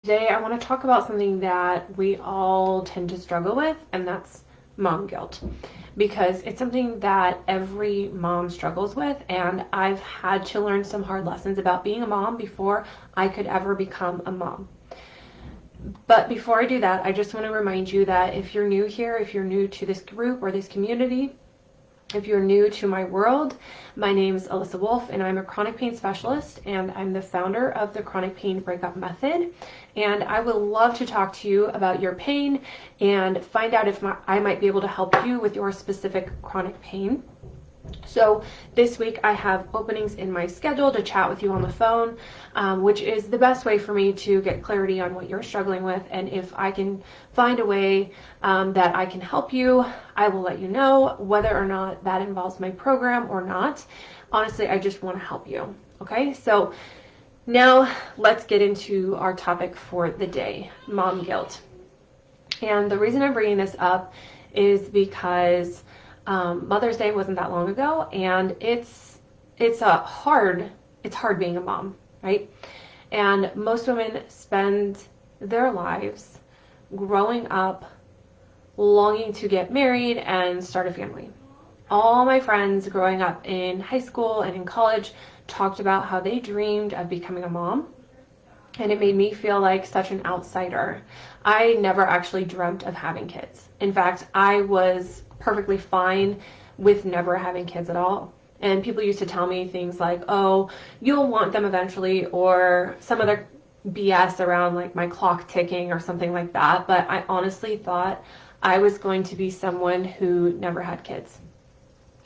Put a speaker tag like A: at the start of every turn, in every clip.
A: Today, I want to talk about something that we all tend to struggle with, and that's mom guilt. Because it's something that every mom struggles with, and I've had to learn some hard lessons about being a mom before I could ever become a mom. But before I do that, I just want to remind you that if you're new here, if you're new to this group or this community, if you're new to my world, my name is Alyssa Wolf, and I'm a chronic pain specialist, and I'm the founder of the Chronic Pain Breakup Method. And I would love to talk to you about your pain and find out if I might be able to help you with your specific chronic pain. So this week I have openings in my schedule to chat with you on the phone, which is the best way for me to get clarity on what you're struggling with. And if I can find a way that I can help you, I will let you know whether or not that involves my program or not. Honestly, I just want to help you. Okay, so now let's get into our topic for the day, mom guilt. And the reason I'm bringing this up is because Mother's Day wasn't that long ago, and it's hard being a mom, right? And most women spend their lives growing up longing to get married and start a family. All my friends growing up in high school and in college talked about how they dreamed of becoming a mom, and it made me feel like such an outsider. I never actually dreamt of having kids. In fact, I was perfectly fine with never having kids at all. And people used to tell me things like, oh, you'll want them eventually, or some other BS around like my clock ticking or something like that. But I honestly thought I was going to be someone who never had kids.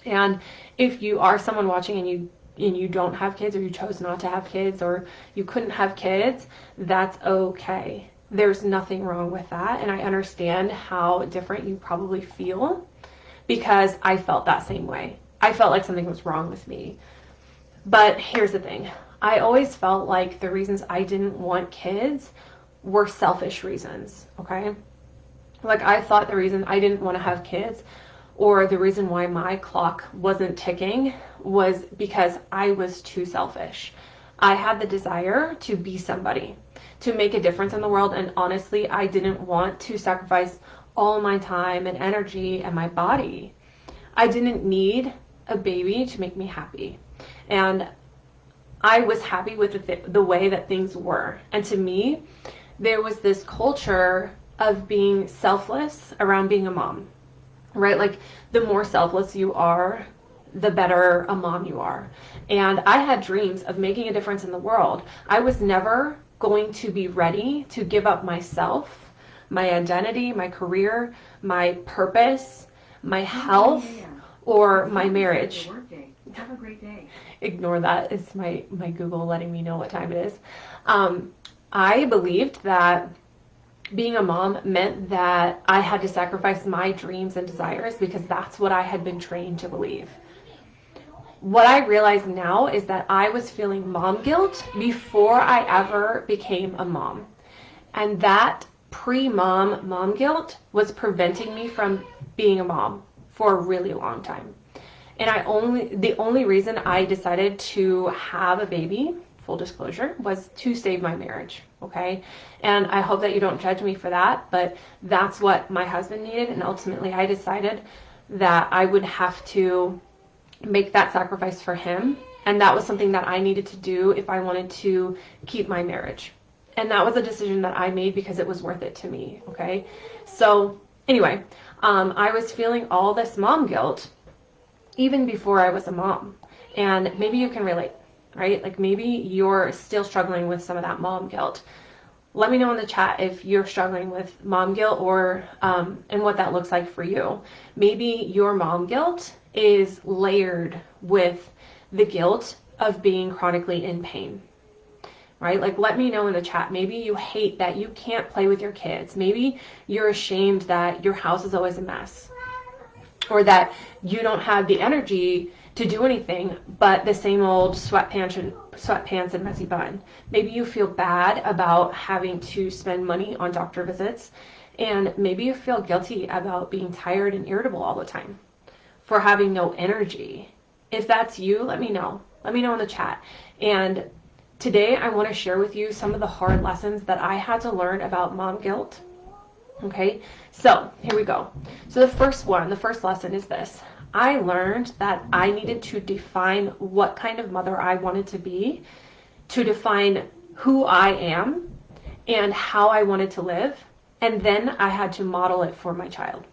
A: And if you are someone watching and you don't have kids, or you chose not to have kids, or you couldn't have kids, that's okay. There's nothing wrong with that. And I understand how different you probably feel, because I felt that same way. I felt like something was wrong with me. But here's the thing. I always felt like the reasons I didn't want kids were selfish reasons, okay? Like I thought the reason I didn't want to have kids, or the reason why my clock wasn't ticking, was because I was too selfish. I had the desire to be somebody, to make a difference in the world, and honestly, I didn't want to sacrifice all my time and energy and my body. I didn't need a baby to make me happy. And I was happy with the way that things were. And to me, there was this culture of being selfless around being a mom, right? Like the more selfless you are, the better a mom you are. And I had dreams of making a difference in the world. I was never going to be ready to give up myself, my identity, my career, my purpose, my health, or my marriage.
B: Have a great day.
A: Ignore that. It's my Google letting me know what time it is. I believed that being a mom meant that I had to sacrifice my dreams and desires, because that's what I had been trained to believe. What I realize now is that I was feeling mom guilt before I ever became a mom. And that pre-mom mom guilt was preventing me from being a mom for a really long time. And the only reason I decided to have a baby, full disclosure, was to save my marriage, okay? And I hope that you don't judge me for that, but that's what my husband needed, and ultimately I decided that I would have to make that sacrifice for him, and that was something that I needed to do if I wanted to keep my marriage. And that was a decision that I made because it was worth it to me, okay? So anyway, I was feeling all this mom guilt even before I was a mom. And maybe you can relate, right? Like maybe you're still struggling with some of that mom guilt. Let me know in the chat if you're struggling with mom guilt, or and what that looks like for you. Maybe your mom guilt is layered with the guilt of being chronically in pain. Right? Like, let me know in the chat. Maybe you hate that you can't play with your kids. Maybe you're ashamed that your house is always a mess, or that you don't have the energy to do anything but the same old sweatpants and messy bun. Maybe you feel bad about having to spend money on doctor visits, and maybe you feel guilty about being tired and irritable all the time, for having no energy. If that's you, let me know. Let me know in the chat. And Today, I want to share with you some of the hard lessons that I had to learn about mom guilt. Okay, so here we go. So the first lesson is this. I learned that I needed to define what kind of mother I wanted to be, to define who I am and how I wanted to live, and then I had to model it for my child.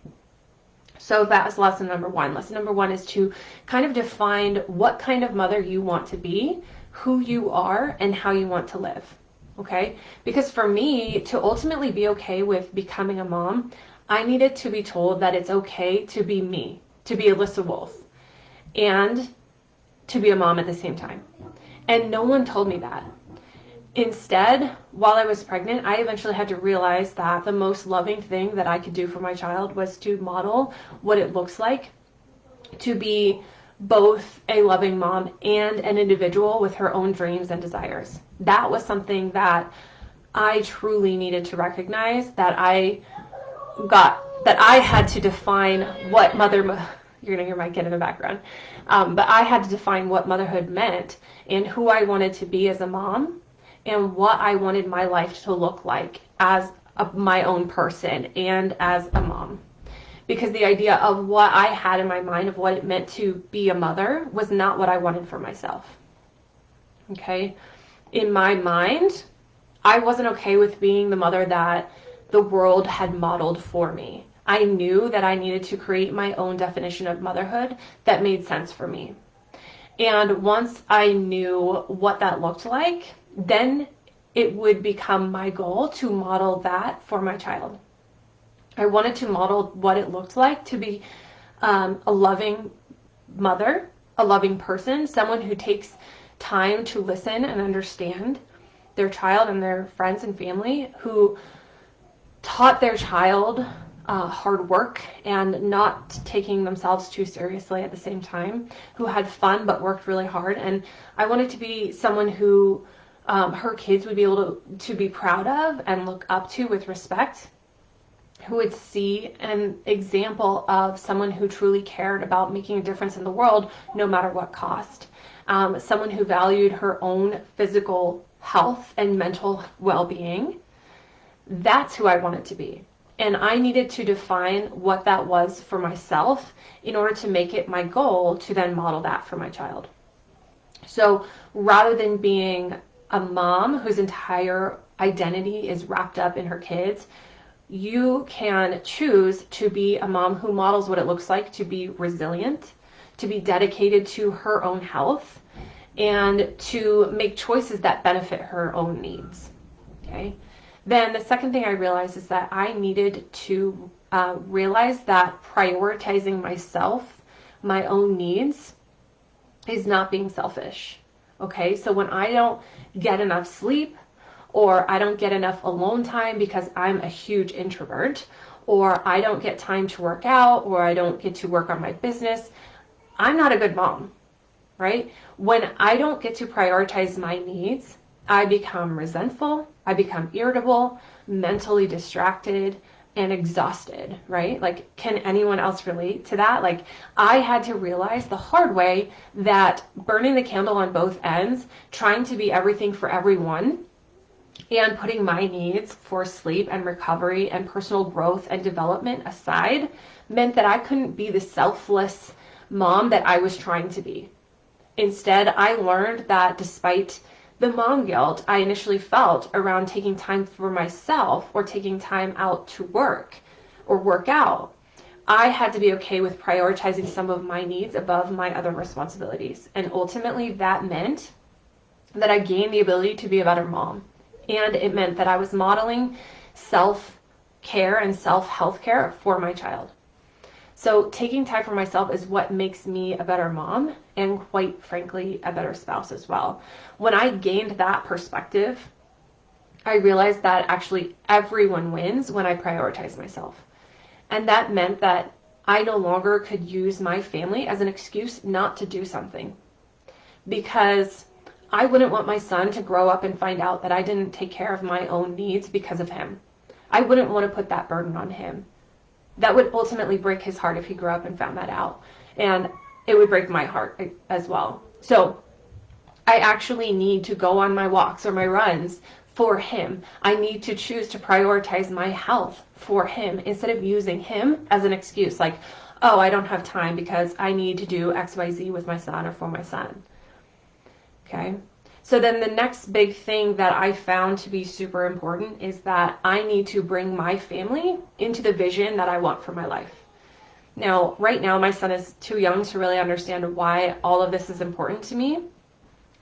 A: So that's lesson number one. Lesson number one is to kind of define what kind of mother you want to be, who you are, and how you want to live. Okay? Because for me, to ultimately be okay with becoming a mom, I needed to be told that it's okay to be me, to be Alyssa Wolf, and to be a mom at the same time. And no one told me that. Instead, while I was pregnant, I eventually had to realize that the most loving thing that I could do for my child was to model what it looks like to be both a loving mom and an individual with her own dreams and desires. That was something that I truly needed to recognize, that I had to define what you're gonna hear my kid in the background, but I had to define what motherhood meant and who I wanted to be as a mom and what I wanted my life to look like as my own person and as a mom. Because the idea of what I had in my mind of what it meant to be a mother was not what I wanted for myself. Okay? In my mind, I wasn't okay with being the mother that the world had modeled for me. I knew that I needed to create my own definition of motherhood that made sense for me. And once I knew what that looked like, then it would become my goal to model that for my child. I wanted to model what it looked like to be a loving mother, a loving person, someone who takes time to listen and understand their child and their friends and family, who taught their child hard work and not taking themselves too seriously at the same time, who had fun but worked really hard. And I wanted to be someone who her kids would be able to be proud of and look up to with respect, who would see an example of someone who truly cared about making a difference in the world no matter what cost. Someone who valued her own physical health and mental well-being. That's who I wanted to be. And I needed to define what that was for myself in order to make it my goal to then model that for my child. So rather than being a mom whose entire identity is wrapped up in her kids, you can choose to be a mom who models what it looks like to be resilient, to be dedicated to her own health, and to make choices that benefit her own needs. Okay? Then the second thing I realized is that I needed to realize that prioritizing myself, my own needs, is not being selfish. Okay? So when I don't get enough sleep, or I don't get enough alone time because I'm a huge introvert, or I don't get time to work out, or I don't get to work on my business, I'm not a good mom, right? When I don't get to prioritize my needs, I become resentful, I become irritable, mentally distracted, and exhausted, right? Like, can anyone else relate to that? Like, I had to realize the hard way that burning the candle on both ends, trying to be everything for everyone, and putting my needs for sleep and recovery and personal growth and development aside meant that I couldn't be the selfless mom that I was trying to be. Instead, I learned that despite the mom guilt I initially felt around taking time for myself or taking time out to work or work out, I had to be okay with prioritizing some of my needs above my other responsibilities. And ultimately, that meant that I gained the ability to be a better mom. And it meant that I was modeling self-care and self-health care for my child. So taking time for myself is what makes me a better mom and, quite frankly, a better spouse as well. When I gained that perspective, I realized that actually everyone wins when I prioritize myself. And that meant that I no longer could use my family as an excuse not to do something. Because I wouldn't want my son to grow up and find out that I didn't take care of my own needs because of him. I wouldn't want to put that burden on him. That would ultimately break his heart if he grew up and found that out. And it would break my heart as well. So I actually need to go on my walks or my runs for him. I need to choose to prioritize my health for him instead of using him as an excuse like, oh, I don't have time because I need to do XYZ with my son or for my son. Okay? So then the next big thing that I found to be super important is that I need to bring my family into the vision that I want for my life. Now, right now, my son is too young to really understand why all of this is important to me,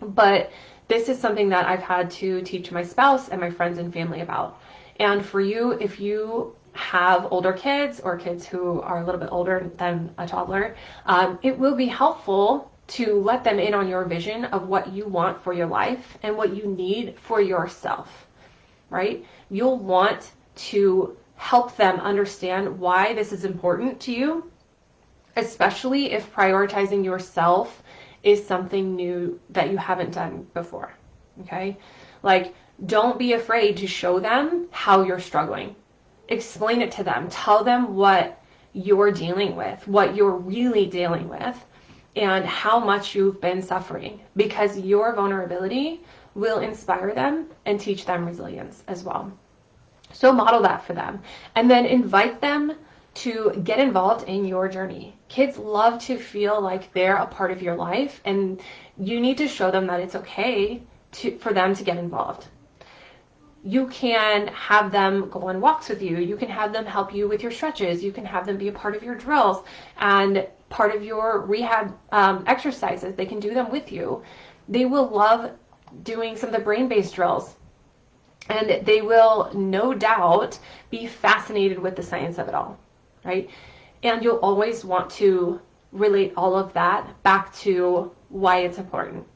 A: but this is something that I've had to teach my spouse and my friends and family about. And for you, if you have older kids or kids who are a little bit older than a toddler, it will be helpful to let them in on your vision of what you want for your life and what you need for yourself, right? You'll want to help them understand why this is important to you, especially if prioritizing yourself is something new that you haven't done before, okay? Like, don't be afraid to show them how you're struggling. Explain it to them. Tell them what you're dealing with, what you're really dealing with, and how much you've been suffering, because your vulnerability will inspire them and teach them resilience as well. So model that for them, and then invite them to get involved in your journey. Kids love to feel like they're a part of your life, and you need to show them that it's okay for them to get involved. You can have them go on walks with you. You can have them help you with your stretches. You can have them be a part of your drills and part of your rehab exercises. They can do them with you. They will love doing some of the brain-based drills. And they will no doubt be fascinated with the science of it all, right? And you'll always want to relate all of that back to why it's important.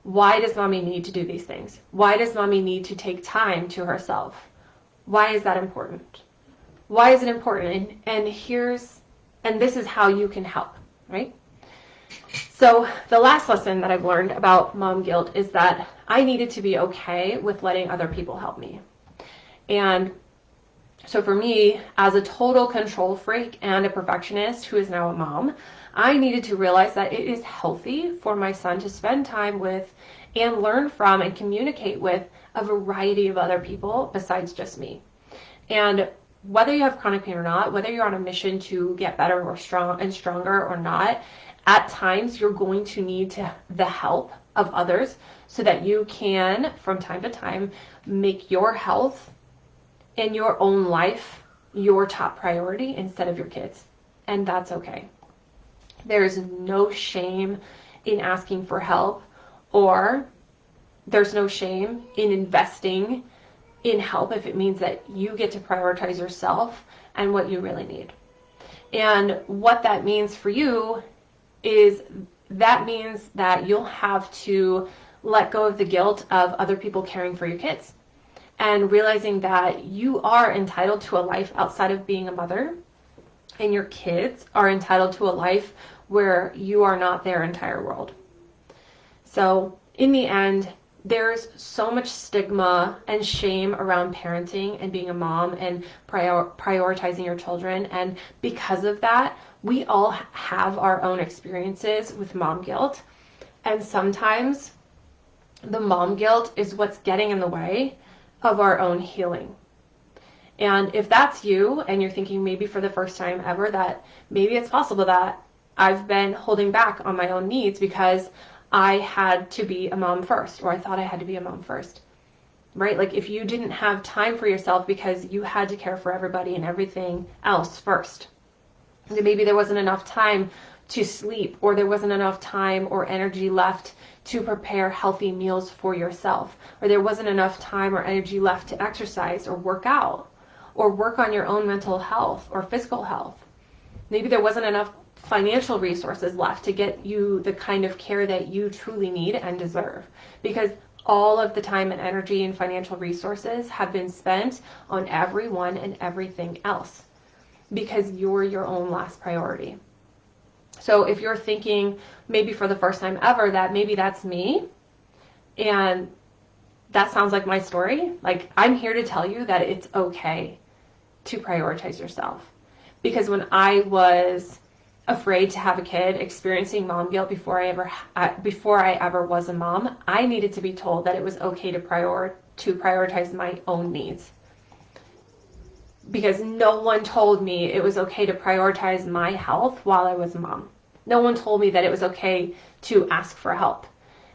A: Why does mommy need to do these things? Why does mommy need to take time to herself? Why is that important? Why is it important? And this is how you can help, right? So the last lesson that I've learned about mom guilt is that I needed to be okay with letting other people help me. And so for me, as a total control freak and a perfectionist who is now a mom, I needed to realize that it is healthy for my son to spend time with and learn from and communicate with a variety of other people besides just me. And whether you have chronic pain or not, whether you're on a mission to get better or stronger or not, at times you're going to need the help of others so that you can, from time to time, make your health and your own life your top priority instead of your kids. And that's okay. There's no shame in asking for help, or there's no shame in investing in help if it means that you get to prioritize yourself and what you really need. And what that means for you is that means that you'll have to let go of the guilt of other people caring for your kids and realizing that you are entitled to a life outside of being a mother, and your kids are entitled to a life where you are not their entire world. So in the end, there's so much stigma and shame around parenting and being a mom and prioritizing your children. And because of that, we all have our own experiences with mom guilt. And sometimes the mom guilt is what's getting in the way of our own healing. And if that's you and you're thinking maybe for the first time ever that maybe it's possible that I've been holding back on my own needs because I had to be a mom first, or I thought I had to be a mom first, right? Like if you didn't have time for yourself because you had to care for everybody and everything else first, then maybe there wasn't enough time to sleep, or there wasn't enough time or energy left to prepare healthy meals for yourself, or there wasn't enough time or energy left to exercise or work out or work on your own mental health or physical health. Maybe there wasn't enough financial resources left to get you the kind of care that you truly need and deserve, because all of the time and energy and financial resources have been spent on everyone and everything else because you're your own last priority. So if you're thinking maybe for the first time ever that maybe that's me and that sounds like my story, like I'm here to tell you that it's okay to prioritize yourself. Because when I was afraid to have a kid, experiencing mom guilt before I ever was a mom, I needed to be told that it was okay to prioritize my own needs. Because no one told me it was okay to prioritize my health while I was a mom. No one told me that it was okay to ask for help.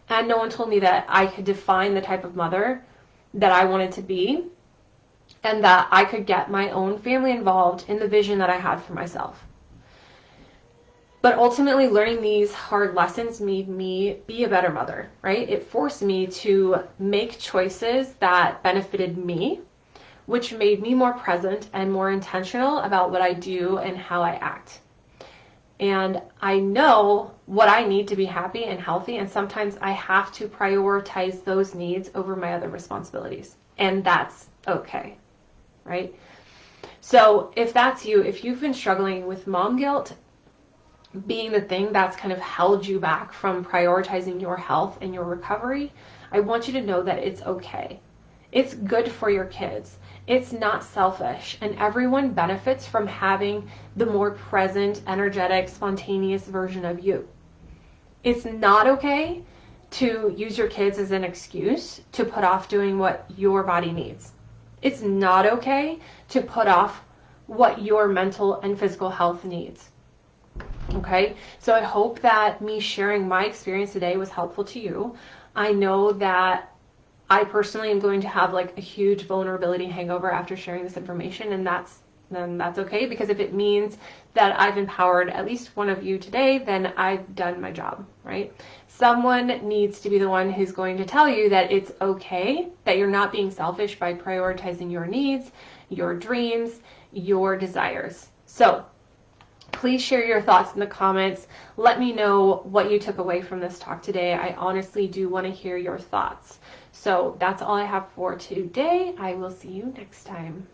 A: And no one told me that I could define the type of mother that I wanted to be, and that I could get my own family involved in the vision that I had for myself. But ultimately, learning these hard lessons made me be a better mother, right? It forced me to make choices that benefited me, which made me more present and more intentional about what I do and how I act. And I know what I need to be happy and healthy, and sometimes I have to prioritize those needs over my other responsibilities. And that's okay, right? So if that's you, if you've been struggling with mom guilt being the thing that's kind of held you back from prioritizing your health and your recovery, I want you to know that it's okay. It's good for your kids. It's not selfish, and everyone benefits from having the more present, energetic, spontaneous version of you. It's not okay to use your kids as an excuse to put off doing what your body needs. It's not okay to put off what your mental and physical health needs. Okay, so I hope that me sharing my experience today was helpful to you. I know that I personally am going to have like a huge vulnerability hangover after sharing this information, and that's okay, because if it means that I've empowered at least one of you today, then I've done my job, right? Someone needs to be the one who's going to tell you that it's okay, that you're not being selfish by prioritizing your needs, your dreams, your desires. So please share your thoughts in the comments. Let me know what you took away from this talk today. I honestly do want to hear your thoughts. So that's all I have for today. I will see you next time.